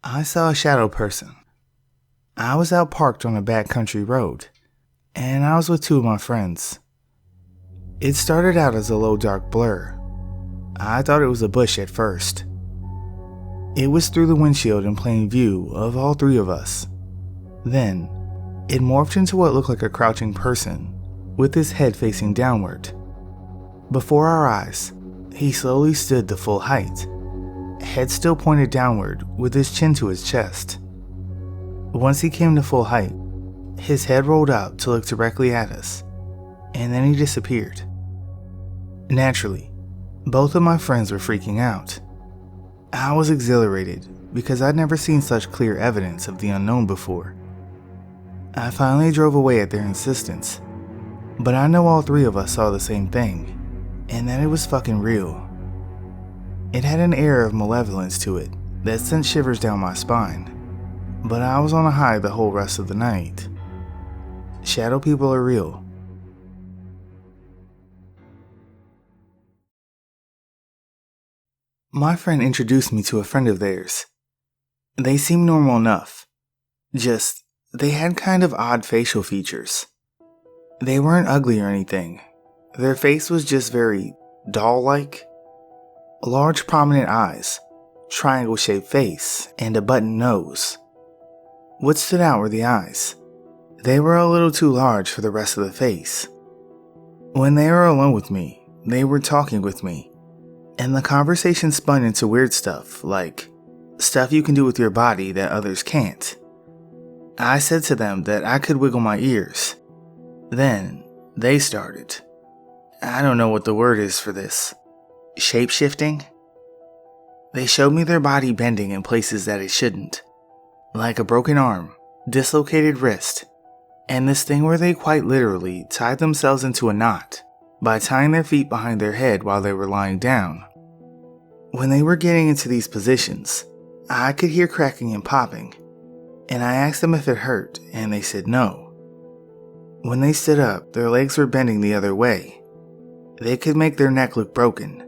I saw a shadow person. I was out parked on a backcountry road, and I was with two of my friends. It started out as a low dark blur. I thought it was a bush at first. It was through the windshield in plain view of all three of us. Then, it morphed into what looked like a crouching person, with his head facing downward. Before our eyes, he slowly stood to full height, head still pointed downward with his chin to his chest. Once he came to full height, his head rolled out to look directly at us, and then he disappeared. Naturally, both of my friends were freaking out. I was exhilarated because I'd never seen such clear evidence of the unknown before. I finally drove away at their insistence, but I know all three of us saw the same thing, and that it was fucking real. It had an air of malevolence to it that sent shivers down my spine, but I was on a high the whole rest of the night. Shadow people are real. My friend introduced me to a friend of theirs. They seemed normal enough, just they had kind of odd facial features. They weren't ugly or anything. Their face was just very doll-like. Large prominent eyes, triangle-shaped face, and a button nose. What stood out were the eyes. They were a little too large for the rest of the face. When they were alone with me, they were talking with me, and the conversation spun into weird stuff, like stuff you can do with your body that others can't. I said to them that I could wiggle my ears. Then, they started. I don't know what the word is for this. Shapeshifting? They showed me their body bending in places that it shouldn't. Like a broken arm, dislocated wrist, and this thing where they quite literally tied themselves into a knot by tying their feet behind their head while they were lying down. When they were getting into these positions, I could hear cracking and popping, and I asked them if it hurt, and they said no. When they stood up, their legs were bending the other way. They could make their neck look broken.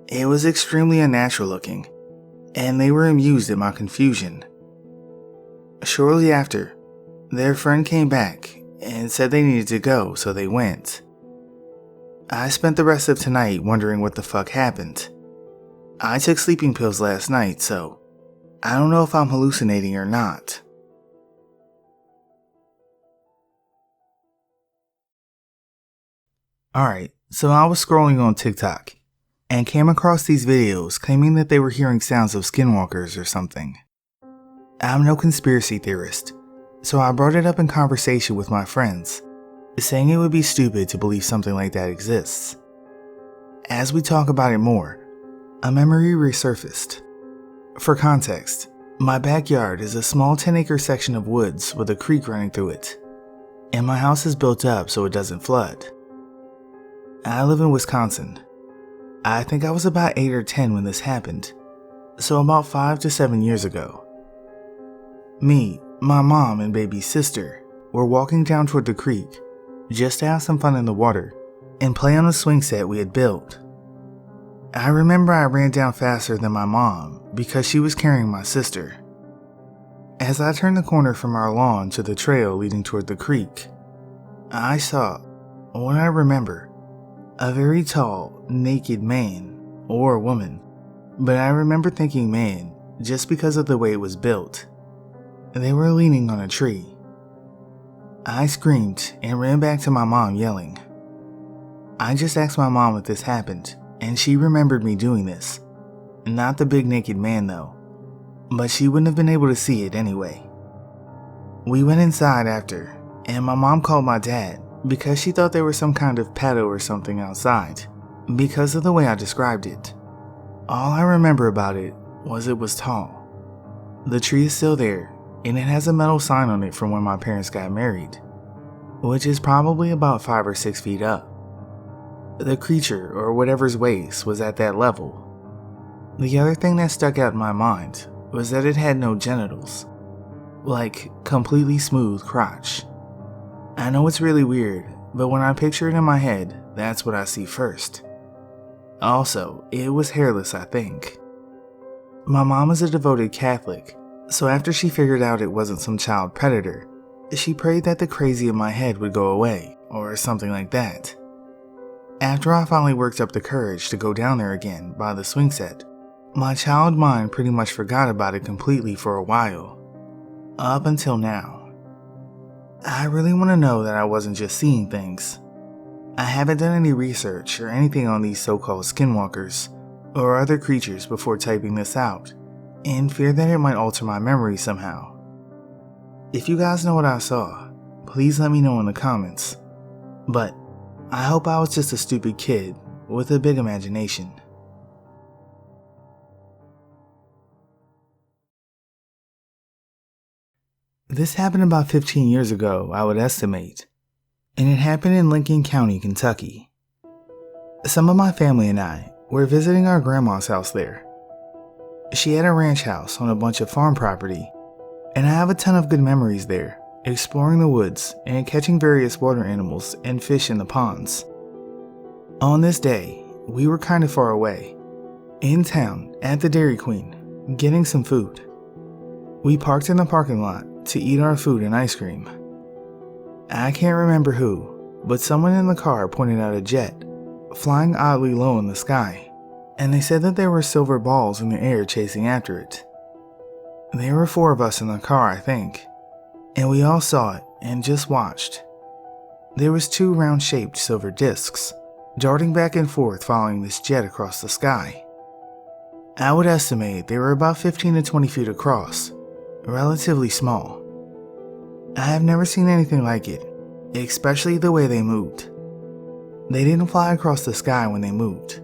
It was extremely unnatural looking, and they were amused at my confusion. Shortly after, their friend came back and said they needed to go, so they went. I spent the rest of tonight wondering what the fuck happened. I took sleeping pills last night, so I don't know if I'm hallucinating or not. Alright, so I was scrolling on TikTok and came across these videos claiming that they were hearing sounds of Skinwalkers or something. I'm no conspiracy theorist, so I brought it up in conversation with my friends, saying it would be stupid to believe something like that exists. As we talk about it more, a memory resurfaced. For context, my backyard is a small 10-acre section of woods with a creek running through it, and my house is built up so it doesn't flood. I live in Wisconsin. I think I was about 8 or 10 when this happened, so about 5 to 7 years ago. Me, my mom, and baby sister were walking down toward the creek just to have some fun in the water and play on the swing set we had built. I remember I ran down faster than my mom because she was carrying my sister. As I turned the corner from our lawn to the trail leading toward the creek, I saw, what I remember, a very tall, naked man or woman, but I remember thinking man just because of the way it was built. They were leaning on a tree. I screamed and ran back to my mom yelling. I just asked my mom if this happened, and she remembered me doing this. Not the big naked man though, but she wouldn't have been able to see it anyway. We went inside after, and my mom called my dad because she thought there was some kind of pedo or something outside, because of the way I described it. All I remember about it was tall. The tree is still there, and it has a metal sign on it from when my parents got married, which is probably about 5 or 6 feet up. The creature, or whatever's waist, was at that level. The other thing that stuck out in my mind was that it had no genitals, like completely smooth crotch. I know it's really weird, but when I picture it in my head, that's what I see first. Also, it was hairless, I think. My mom is a devoted Catholic, So after she figured out it wasn't some child predator, she prayed that the crazy in my head would go away, or something like that. After I finally worked up the courage to go down there again by the swing set, my child mind pretty much forgot about it completely for a while. Up until now. I really want to know that I wasn't just seeing things. I haven't done any research or anything on these so-called skinwalkers or other creatures before typing this out, in fear that it might alter my memory somehow. If you guys know what I saw, please let me know in the comments. But I hope I was just a stupid kid with a big imagination. This happened about 15 years ago, I would estimate, and it happened in Lincoln County, Kentucky. Some of my family and I were visiting our grandma's house there. She had a ranch house on a bunch of farm property, and I have a ton of good memories there, exploring the woods and catching various water animals and fish in the ponds. On this day, we were kind of far away, in town at the Dairy Queen, getting some food. We parked in the parking lot to eat our food and ice cream. I can't remember who, but someone in the car pointed out a jet, flying oddly low in the sky, and they said that there were silver balls in the air chasing after it. There were 4 of us in the car, I think, and we all saw it and just watched. There was 2 round-shaped silver discs, darting back and forth following this jet across the sky. I would estimate they were about 15 to 20 feet across, relatively small. I have never seen anything like it, especially the way they moved. They didn't fly across the sky when they moved.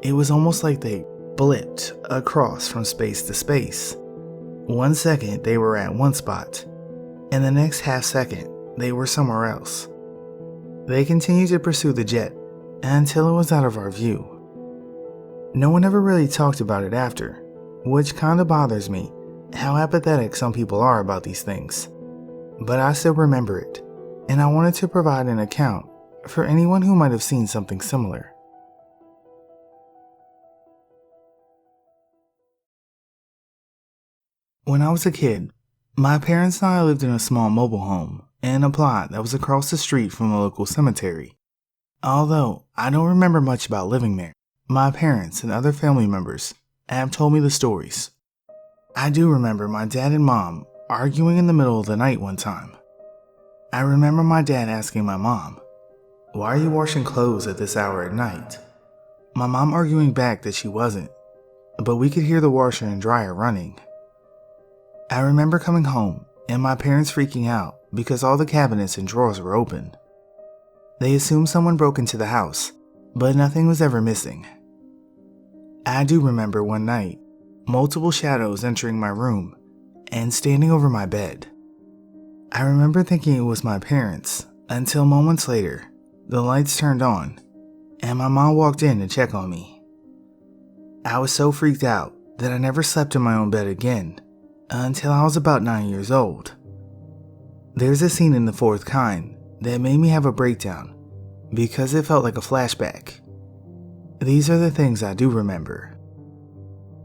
It was almost like they blipped across from space to space. 1 second they were at one spot, and the next half second they were somewhere else. They continued to pursue the jet until it was out of our view. No one ever really talked about it after, which kinda bothers me how apathetic some people are about these things. But I still remember it, and I wanted to provide an account for anyone who might have seen something similar. When I was a kid, my parents and I lived in a small mobile home in a plot that was across the street from a local cemetery. Although I don't remember much about living there, my parents and other family members have told me the stories. I do remember my dad and mom arguing in the middle of the night one time. I remember my dad asking my mom, "Why are you washing clothes at this hour at night?" My mom arguing back that she wasn't, but we could hear the washer and dryer running. I remember coming home and my parents freaking out because all the cabinets and drawers were open. They assumed someone broke into the house, but nothing was ever missing. I do remember one night, multiple shadows entering my room and standing over my bed. I remember thinking it was my parents until moments later, the lights turned on and my mom walked in to check on me. I was so freaked out that I never slept in my own bed again until I was about 9 years old. There's a scene in The Fourth Kind that made me have a breakdown because it felt like a flashback. These are the things I do remember.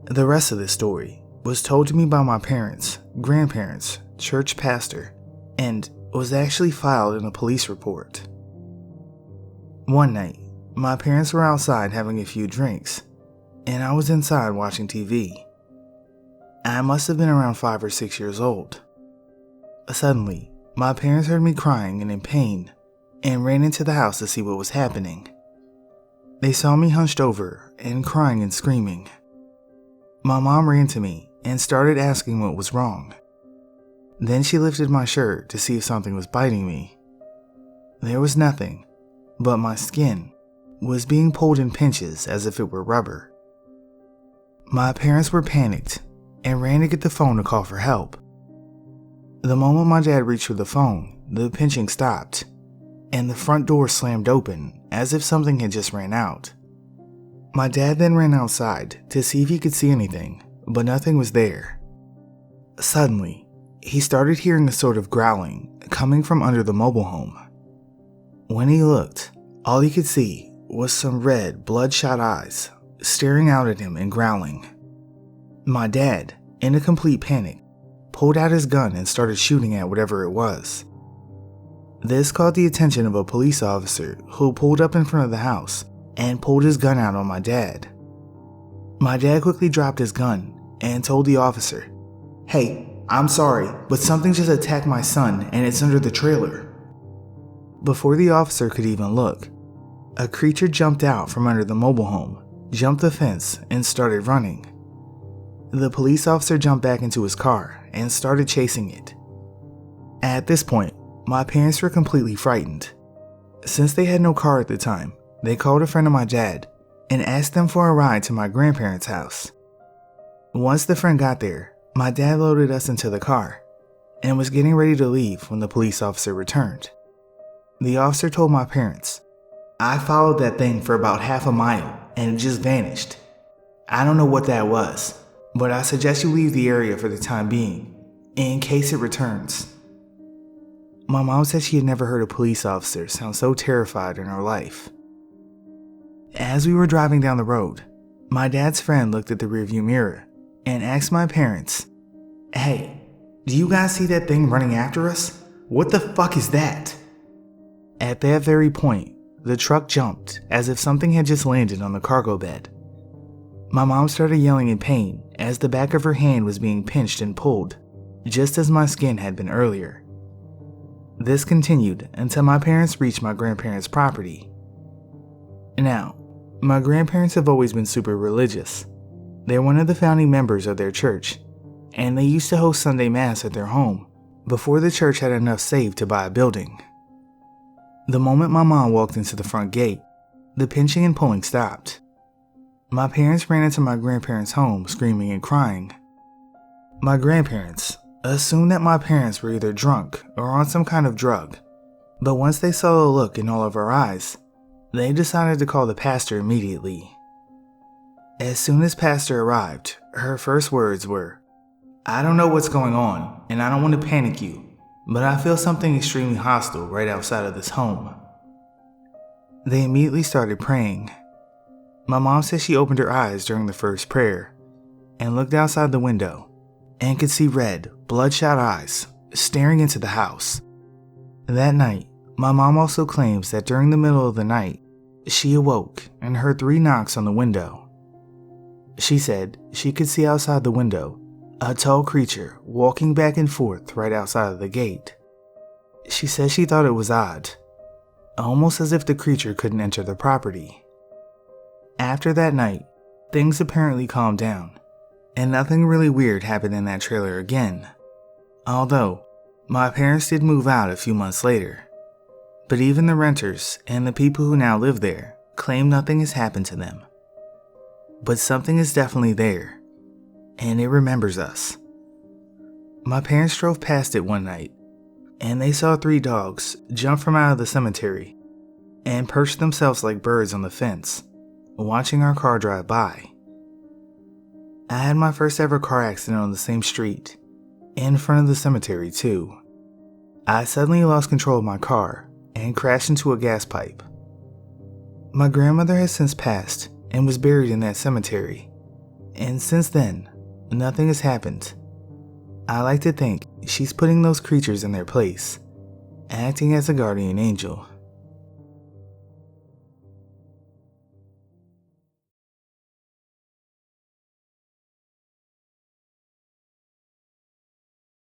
The rest of this story was told to me by my parents, grandparents, church pastor, and was actually filed in a police report. One night, my parents were outside having a few drinks, and I was inside watching TV. I must have been around 5 or 6 years old. Suddenly, my parents heard me crying and in pain, and ran into the house to see what was happening. They saw me hunched over and crying and screaming. My mom ran to me and started asking what was wrong. Then she lifted my shirt to see if something was biting me. There was nothing, but my skin was being pulled in pinches as if it were rubber. My parents were panicked and ran to get the phone to call for help. The moment my dad reached for the phone, the pinching stopped, and the front door slammed open as if something had just ran out. My dad then ran outside to see if he could see anything, but nothing was there. Suddenly, he started hearing a sort of growling coming from under the mobile home. When he looked, all he could see was some red, bloodshot eyes staring out at him and growling. My dad, in a complete panic, pulled out his gun and started shooting at whatever it was. This caught the attention of a police officer who pulled up in front of the house and pulled his gun out on my dad. My dad quickly dropped his gun and told the officer, "Hey, I'm sorry, but something just attacked my son and it's under the trailer." Before the officer could even look, a creature jumped out from under the mobile home, jumped the fence, and started running. The police officer jumped back into his car and started chasing it. At this point, my parents were completely frightened. Since they had no car at the time, they called a friend of my dad and asked them for a ride to my grandparents' house. Once the friend got there, my dad loaded us into the car and was getting ready to leave when the police officer returned. The officer told my parents, "I followed that thing for about half a mile and it just vanished. I don't know what that was, but I suggest you leave the area for the time being, in case it returns." My mom said she had never heard a police officer sound so terrified in her life. As we were driving down the road, my dad's friend looked at the rearview mirror and asked my parents, "Hey, do you guys see that thing running after us? What the fuck is that?" At that very point, the truck jumped as if something had just landed on the cargo bed. My mom started yelling in pain as the back of her hand was being pinched and pulled, just as my skin had been earlier. This continued until my parents reached my grandparents' property. Now, my grandparents have always been super religious. They're one of the founding members of their church, and they used to host Sunday Mass at their home before the church had enough saved to buy a building. The moment my mom walked into the front gate, the pinching and pulling stopped. My parents ran into my grandparents' home screaming and crying. My grandparents assumed that my parents were either drunk or on some kind of drug, but once they saw the look in all of our eyes, they decided to call the pastor immediately. As soon as pastor arrived, her first words were, "I don't know what's going on, and I don't want to panic you, but I feel something extremely hostile right outside of this home." They immediately started praying. My mom said she opened her eyes during the first prayer and looked outside the window and could see red, bloodshot eyes staring into the house. That night, my mom also claims that during the middle of the night, she awoke and heard 3 knocks on the window. She said she could see outside the window a tall creature walking back and forth right outside of the gate. She said she thought it was odd, almost as if the creature couldn't enter the property. After that night, things apparently calmed down, and nothing really weird happened in that trailer again. Although, my parents did move out a few months later. But even the renters and the people who now live there claim nothing has happened to them. But something is definitely there, and it remembers us. My parents drove past it one night, and they saw 3 dogs jump from out of the cemetery and perch themselves like birds on the fence, watching our car drive by. I had my first ever car accident on the same street, in front of the cemetery too. I suddenly lost control of my car and crashed into a gas pipe. My grandmother has since passed and was buried in that cemetery, and since then, nothing has happened. I like to think she's putting those creatures in their place, acting as a guardian angel.